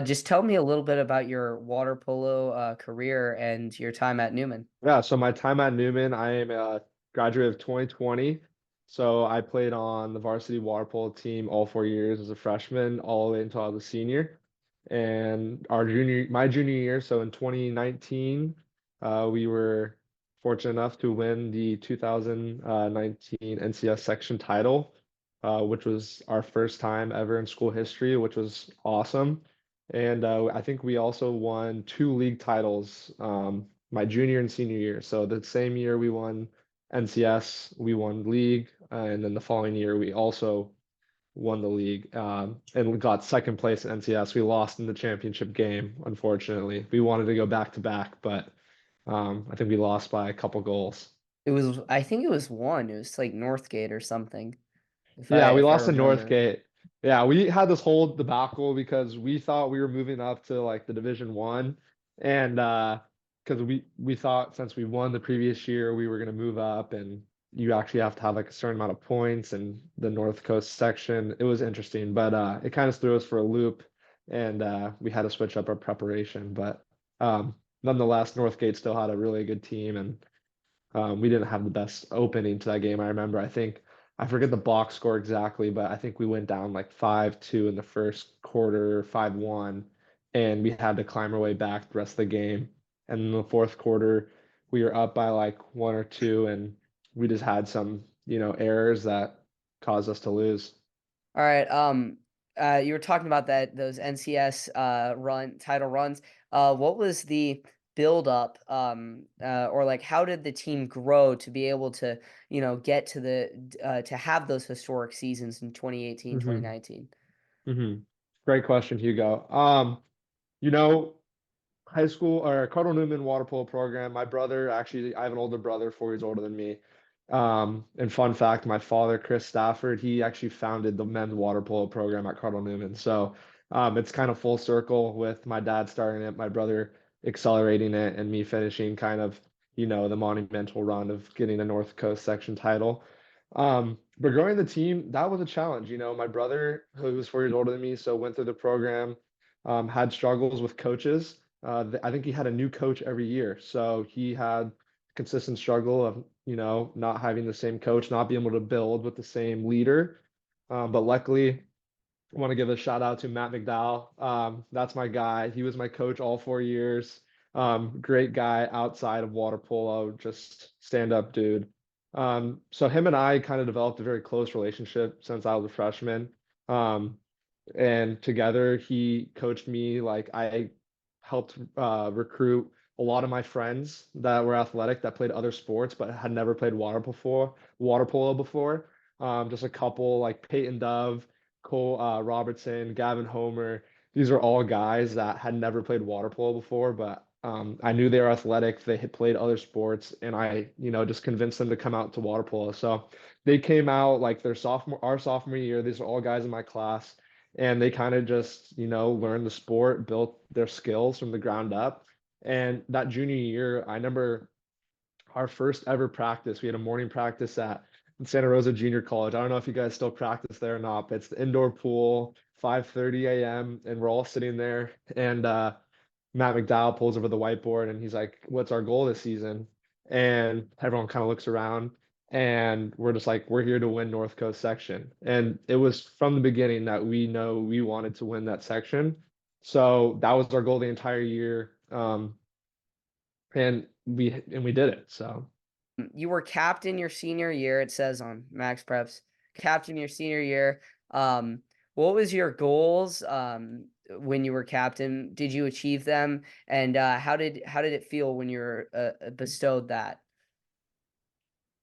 Just tell me a little bit about your water polo career and your time at Newman. Yeah, so my time at Newman, I am a graduate of 2020. So I played on the varsity water polo team all 4 years as a freshman, all the way until I was a senior. And my junior year, so in 2019, we were fortunate enough to win the 2019 NCS section title, which was our first time ever in school history, which was awesome. And I think we also won two league titles. My junior and senior year. So the same year we won NCS, we won league, and then the following year we also won the league and we got second place in NCS. We lost in the championship game, unfortunately. We wanted to go back to back, but I think we lost by a couple goals. I think it was one. It was like Northgate or something, Yeah, we if I lost to remember. Northgate. Yeah, we had this whole debacle because we thought we were moving up to like the Division One, and because we thought since we won the previous year we were going to move up, and you actually have to have like a certain amount of points in the North Coast section. It was interesting, but it kind of threw us for a loop, and we had to switch up our preparation. But nonetheless, Northgate still had a really good team, and we didn't have the best opening to that game. I remember, I forget the box score exactly, but I think we went down like 5-2 in the first quarter, 5-1, and we had to climb our way back the rest of the game. And in the fourth quarter, we were up by like one or two, and we just had some, errors that caused us to lose. All right. You were talking about those NCS run title runs. What was the build up or like how did the team grow to be able to, get to the to have those historic seasons in 2018, hmm 2019? hmm Great question, Hugo. You know, high school or Cardinal Newman water polo program. My brother, actually, I have an older brother, 4 years older than me. And fun fact, my father, Chris Stafford, he actually founded the men's water polo program at Cardinal Newman. So it's kind of full circle with my dad starting it, my brother accelerating it, and me finishing kind of, the monumental run of getting a North Coast section title. But growing the team, that was a challenge. My brother, who was 4 years older than me, so went through the program, had struggles with coaches. I think he had a new coach every year. So he had consistent struggle of, not having the same coach, not being able to build with the same leader. But luckily, I want to give a shout out to Matt McDowell. That's my guy. He was my coach all 4 years. Great guy outside of water polo, just stand up dude. So him and I kind of developed a very close relationship since I was a freshman. Um, and together he coached me like I helped recruit a lot of my friends that were athletic that played other sports but had never played water polo before. Just a couple like Peyton Dove, Cole Robertson, Gavin Homer. These are all guys that had never played water polo before, but I knew they were athletic. They had played other sports, and I, just convinced them to come out to water polo. So they came out like our sophomore year. These are all guys in my class, and they kind of just, learned the sport, built their skills from the ground up. And that junior year, I remember our first ever practice. We had a morning practice at Santa Rosa Junior College. I don't know if you guys still practice there or not, but it's the indoor pool, 5:30 a.m. and we're all sitting there. And Matt McDowell pulls over the whiteboard and he's like, "What's our goal this season?" And everyone kind of looks around and we're just like, "We're here to win North Coast section." And it was from the beginning that we know we wanted to win that section. So that was our goal the entire year. And we did it. So You were captain your senior year, it says on Max Preps. Captain your senior year. What was your goals when you were captain? Did you achieve them? And how did it feel when you were bestowed that?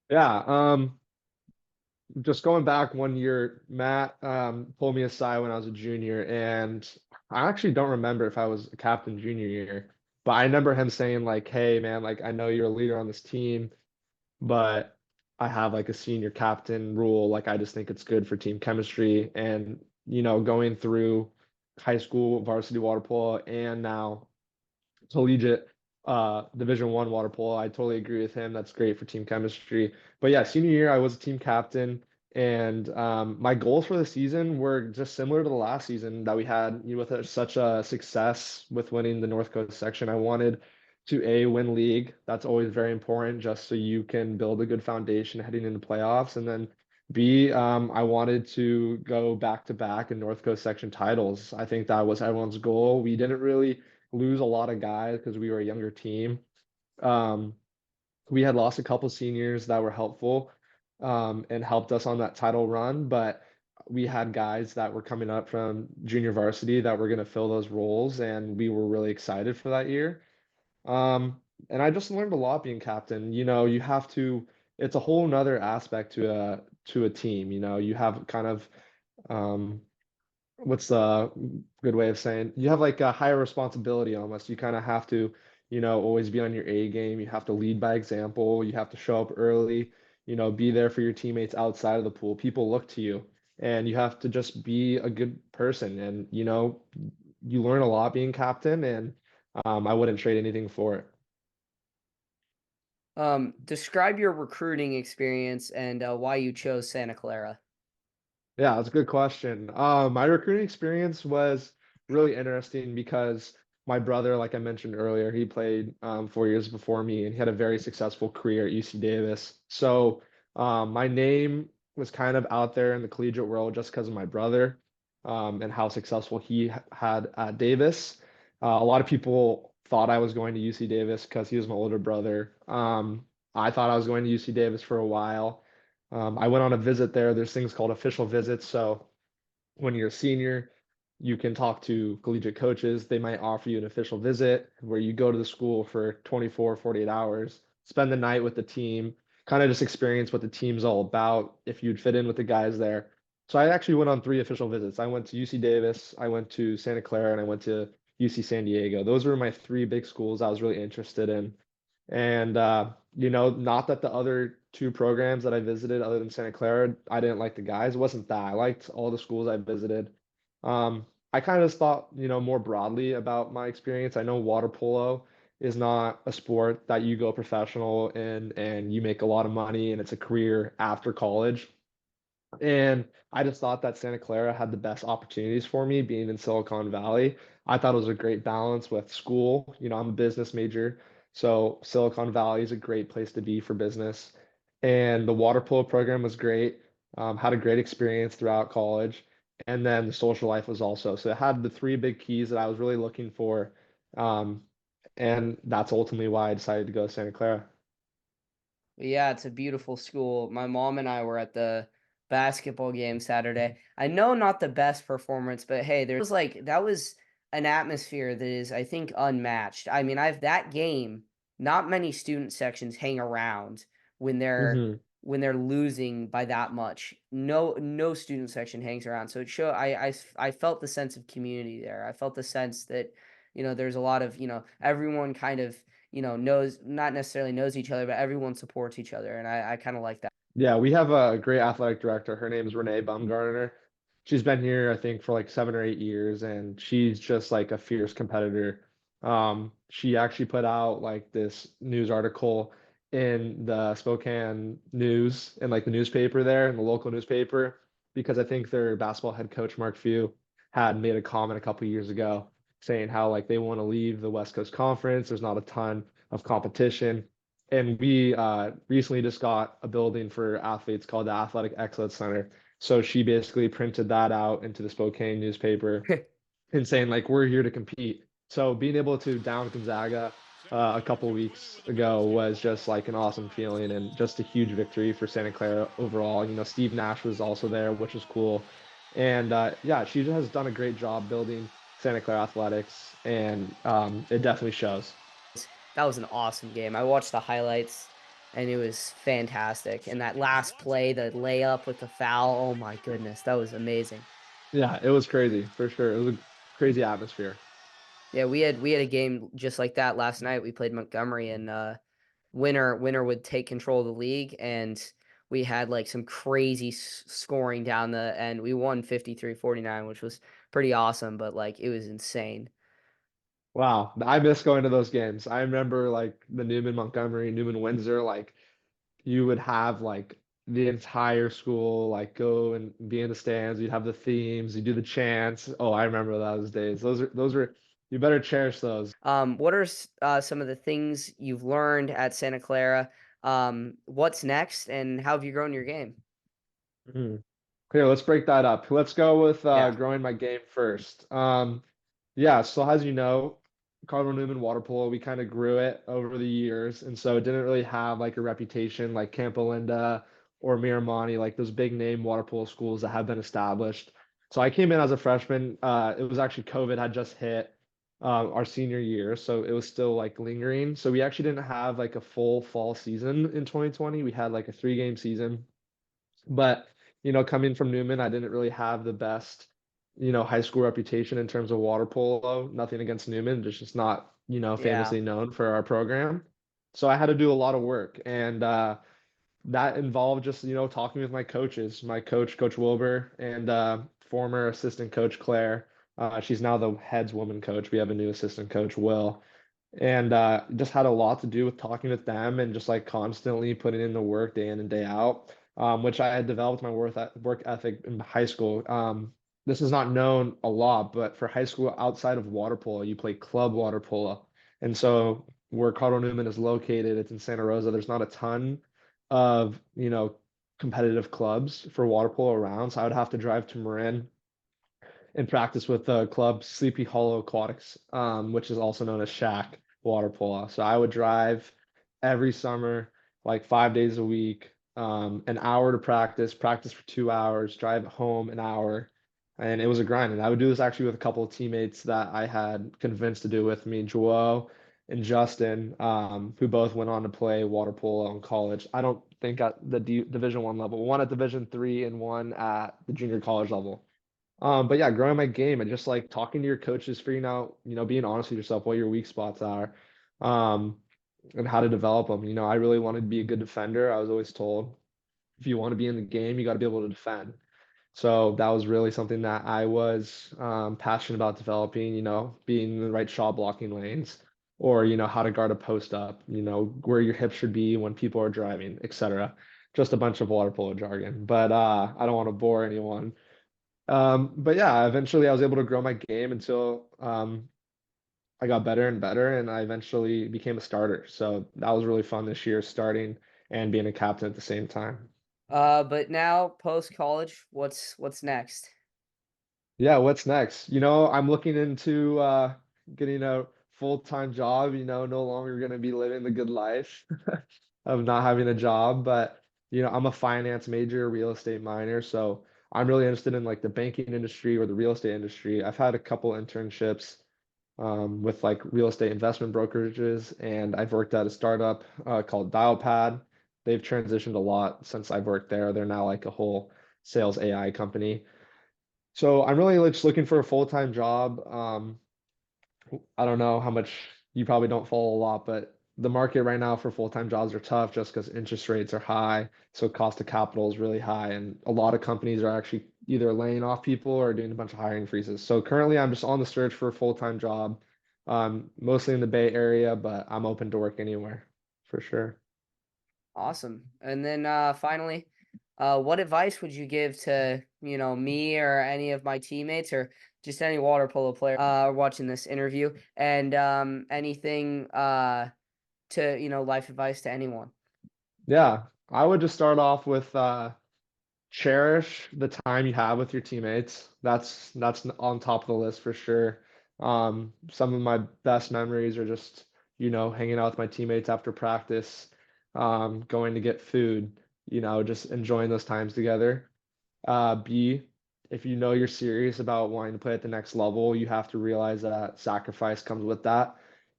yeah, just going back 1 year, Matt pulled me aside when I was a junior, and I actually don't remember if I was a captain junior year, but I remember him saying like, "Hey man, like I know you're a leader on this team, but I have like a senior captain rule. Like I just think it's good for team chemistry." And going through high school varsity water polo and now collegiate Division 1 water polo, I totally agree with him. That's great for team chemistry. But yeah, senior year I was a team captain. And my goals for the season were just similar to the last season that we had, with such a success with winning the North Coast section. I wanted to win league. That's always very important, just so you can build a good foundation heading into playoffs. And then B, I wanted to go back to back in North Coast section titles. I think that was everyone's goal. We didn't really lose a lot of guys because we were a younger team. Um, we had lost a couple seniors that were helpful, and helped us on that title run, but we had guys that were coming up from junior varsity that were going to fill those roles, and we were really excited for that year. And I just learned a lot being captain. You have to, it's a whole nother aspect to a team. You have kind of, um, what's the good way of saying, you have like a higher responsibility almost. You kind of have to, always be on your A game. You have to lead by example. You have to show up early, be there for your teammates outside of the pool. People look to you, and you have to just be a good person. And, you learn a lot being captain, and I wouldn't trade anything for it. Describe your recruiting experience and why you chose Santa Clara. Yeah, that's a good question. My recruiting experience was really interesting because my brother, like I mentioned earlier, he played 4 years before me, and he had a very successful career at UC Davis. So my name was kind of out there in the collegiate world just because of my brother, and how successful he had at Davis. A lot of people thought I was going to UC Davis because he was my older brother. I thought I was going to UC Davis for a while. I went on a visit there. There's things called official visits. So when you're a senior, you can talk to collegiate coaches. They might offer you an official visit where you go to the school for 24, 48 hours, spend the night with the team, kind of just experience what the team's all about, if you'd fit in with the guys there. So I actually went on three official visits. I went to UC Davis, I went to Santa Clara, and I went to UC San Diego. Those were my three big schools I was really interested in. And not that the other two programs that I visited, other than Santa Clara, I didn't like the guys. It wasn't that. I liked all the schools I visited. I kind of thought, more broadly about my experience. I know water polo is not a sport that you go professional in and you make a lot of money and it's a career after college. And I just thought that Santa Clara had the best opportunities for me being in Silicon Valley. I thought it was a great balance with school. I'm a business major, so Silicon Valley is a great place to be for business. And the water polo program was great. Had a great experience throughout college. And then the social life was also. So it had the three big keys that I was really looking for. Um, and that's ultimately why I decided to go to Santa Clara. Yeah, it's a beautiful school. My mom and I were at the basketball game Saturday. I know not the best performance, but hey, there was like that was an atmosphere that is, I think, unmatched. I mean, I've that game, not many student sections hang around when they're Hmm. when they're losing by that much. No student section hangs around. So it show I felt the sense of community there. I felt the sense that, there's a lot of, everyone kind of knows not necessarily knows each other, but everyone supports each other. And I kind of like that. Yeah, we have a great athletic director. Her name is Renee Baumgartner. She's been here, I think, for like 7 or 8 years, and she's just like a fierce competitor. She actually put out like this news article in the Spokane News and like the newspaper there, in the local newspaper, because I think their basketball head coach Mark Few had made a comment a couple years ago saying how like they want to leave the West Coast Conference. There's not a ton of competition. And we recently just got a building for athletes called the Athletic Excellence Center. So she basically printed that out into the Spokane newspaper and saying like we're here to compete. So being able to down Gonzaga a couple weeks ago was just like an awesome feeling and just a huge victory for Santa Clara overall. Steve Nash was also there, which was cool. And yeah, she has done a great job building Santa Clara athletics, and it definitely shows. That was an awesome game. I watched the highlights and it was fantastic. And that last play, the layup with the foul, oh my goodness, that was amazing. Yeah, it was crazy for sure. It was a crazy atmosphere. Yeah, we had a game just like that last night. We played Montgomery and winner would take control of the league and we had like some crazy scoring down the end. We won 53-49, which was pretty awesome, but like it was insane. Wow, I miss going to those games. I remember like the Newman Montgomery, Newman Windsor, like you would have like the entire school like go and be in the stands. You'd have the themes, you do the chants. Oh, I remember those days. Those are you better cherish those. What are some of the things you've learned at Santa Clara? What's next, and how have you grown your game? Mhm. Here, let's break that up. Let's go with Yeah, growing my game first. Yeah, so as you know, Cardinal Newman water polo, we kind of grew it over the years, and so it didn't really have like a reputation like Camp Olinda or Miramani, like those big name water polo schools that have been established. So I came in as a freshman. It was actually COVID had just hit our senior year, so it was still like lingering. So we actually didn't have like a full fall season in 2020. We had like a 3 game season. But, coming from Newman, I didn't really have the best, high school reputation in terms of water polo. Nothing against Newman, just not, yeah. famously known for our program. So I had to do a lot of work. And that involved just, talking with my coaches, my coach, Coach Wilbur, and former assistant coach Claire. She's now the heads woman coach. We have a new assistant coach, Will, and just had a lot to do with talking with them and just like constantly putting in the work day in and day out, which I had developed my work ethic in high school. This is not known a lot, but for high school outside of water polo, you play club water polo. And so where Cardinal Newman is located, it's in Santa Rosa. There's not a ton of, competitive clubs for water polo around. So I would have to drive to Marin and practice with the club Sleepy Hollow Aquatics, which is also known as Shack Water Polo. So I would drive every summer, like 5 days a week, an hour to practice for 2 hours, drive home an hour. And it was a grind. And I would do this actually with a couple of teammates that I had convinced to do with me, Joel and Justin, who both went on to play water polo in college. I don't think at the Division 1 level, one at Division 3 and one at the junior college level. But yeah, growing my game and just like talking to your coaches, figuring out, being honest with yourself, what your weak spots are, um, and how to develop them. I really wanted to be a good defender. I was always told if you want to be in the game, you got to be able to defend. So that was really something that I was passionate about developing, being in the right shot blocking lanes or, how to guard a post up, where your hips should be when people are driving, etc. Just a bunch of water polo jargon. But I don't want to bore anyone. But yeah, eventually I was able to grow my game until I got better and better, and I eventually became a starter. So that was really fun this year, starting and being a captain at the same time. But now post college, what's next? Yeah, what's next? I'm looking into getting a full-time job, no longer going to be living the good life of not having a job, but I'm a finance major, real estate minor, so I'm really interested in like the banking industry or the real estate industry. I've had a couple internships with like real estate investment brokerages, and I've worked at a startup called Dialpad. They've transitioned a lot since I've worked there. They're now like a whole sales AI company. So I'm really like, just looking for a full-time job. I don't know how much you probably don't follow a lot, but the market right now for full-time jobs are tough just because interest rates are high. So cost of capital is really high. And a lot of companies are actually either laying off people or doing a bunch of hiring freezes. So currently I'm just on the search for a full-time job, mostly in the Bay Area, but I'm open to work anywhere for sure. Awesome. And then finally, what advice would you give to, me or any of my teammates or just any water polo player watching this interview and anything to, life advice to anyone? Yeah, I would just start off with cherish the time you have with your teammates. That's on top of the list for sure. Some of my best memories are just, hanging out with my teammates after practice, going to get food, just enjoying those times together. B, if you know you're serious about wanting to play at the next level, you have to realize that sacrifice comes with that.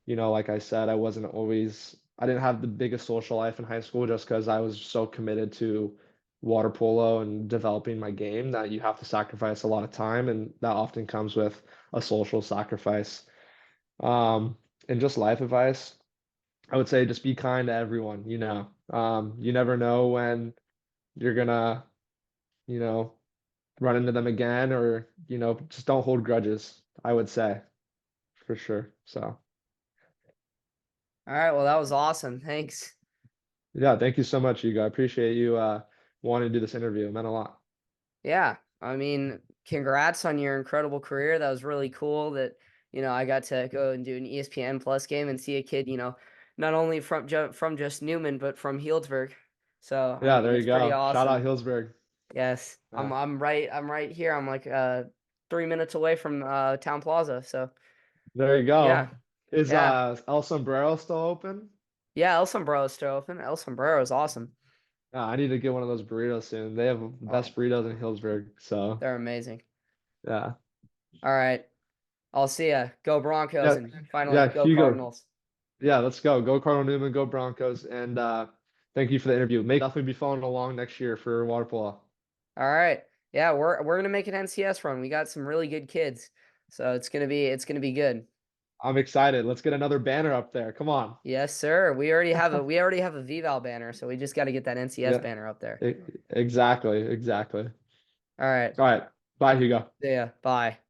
Like I said, I didn't have the biggest social life in high school just because I was so committed to water polo and developing my game that you have to sacrifice a lot of time, and that often comes with a social sacrifice. And just life advice, I would say just be kind to everyone, You never know when you're gonna, you know, run into them again or, just don't hold grudges, I would say for sure. So, All right. Well, that was awesome. Thanks. yeah, thank you so much, Hugo. I appreciate you wanting to do this interview. It meant a lot. Yeah, I mean, congrats on your incredible career. That was really cool that, I got to go and do an ESPN Plus game and see a kid, not only from just Newman, but from Healdsburg. So, I Yeah, mean, there it's you pretty go. Shout out awesome. Hillsburg. Yes. Yeah, I'm right here. I'm like 3 minutes away from Town Plaza. So, there you yeah. go. Is Yeah. El Sombrero still open? Yeah, El Sombrero is still open. El Sombrero is awesome. I need to get one of those burritos soon. They have the Oh, best burritos in Hillsburg. So they're amazing. yeah. All right. I'll see ya. Go Broncos Yeah, and finally yeah, go Hugo. Cardinals. Yeah, let's go. Go Cardinal Newman, go Broncos. And thank you for the interview. May definitely be following along next year for water polo. All right. Yeah, we're gonna make an NCS run. We got some really good kids. So it's gonna be good. I'm excited. Let's get another banner up there. Come on. Yes, sir. We already have a VVAL banner, so we just got to get that NCS Yeah, banner up there. exactly, exactly. All right. All right. Bye, Hugo. See ya. Bye.